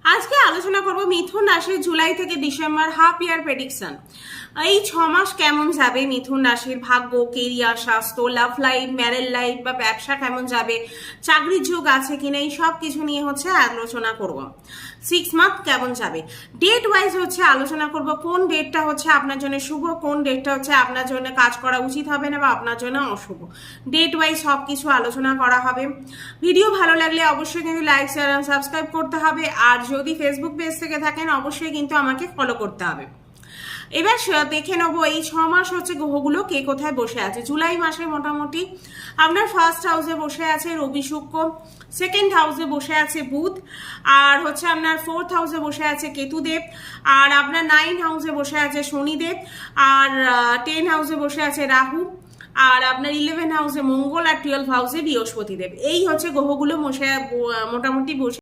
আজকে আলোচনা করব মিথুন রাশির জুলাই থেকে ডিসেম্বর হাফ ইয়ার প্রেডিকশন। এই 6 মাস কেমন যাবে মিথুন রাশির ভাগ্য, কেরিয়ার, স্বাস্থ্য, লাভ লাইফ, ম্যারেজ লাইফ বা ব্যবসা কেমন যাবে, চাকরির যোগ আছে কিনা, এই সব কিছু নিয়ে হচ্ছে আলোচনা করব। 6 মান্থ কেমন যাবে ডেট ওয়াইজ হচ্ছে আলোচনা করব। কোন ডেটটা হচ্ছে আপনার জন্য শুভ, কোন ডেটটা হচ্ছে আপনার জন্য কাজ করা উচিত হবে না বা আপনার জন্য অশুভ, ডেট ওয়াইজ সব কিছু আলোচনা করা হবে। ভিডিও ভালো লাগলে অবশ্যই কিন্তু লাইক, শেয়ার আর সাবস্ক্রাইব করতে হবে। আর যদি ফেসবুক পেজ থেকে থাকেন অবশ্যই কিন্তু আমাকে ফলো করতে হবে। এবার দেখে নেবো এই 6 মাস হচ্ছে গ্রহগুলো কে কোথায় বসে আছে। জুলাই মাসে মোটামুটি আপনার ফার্স্ট হাউসে বসে আছে রবি শুক্র, সেকেন্ড হাউসে বসে আছে বুধ, আর হচ্ছে আপনার ফোর্থ হাউসে বসে আছে কেতুদেব, আর আপনার 9 হাউসে বসে আছে শনিদেব, আর 10 হাউসে বসে আছে রাহু, আর আপনার 11 হাউসে মঙ্গল, আর 12 হাউসে বৃহস্পতিদেব। এই হচ্ছে গ্রহগুলো মোটামুটি বসে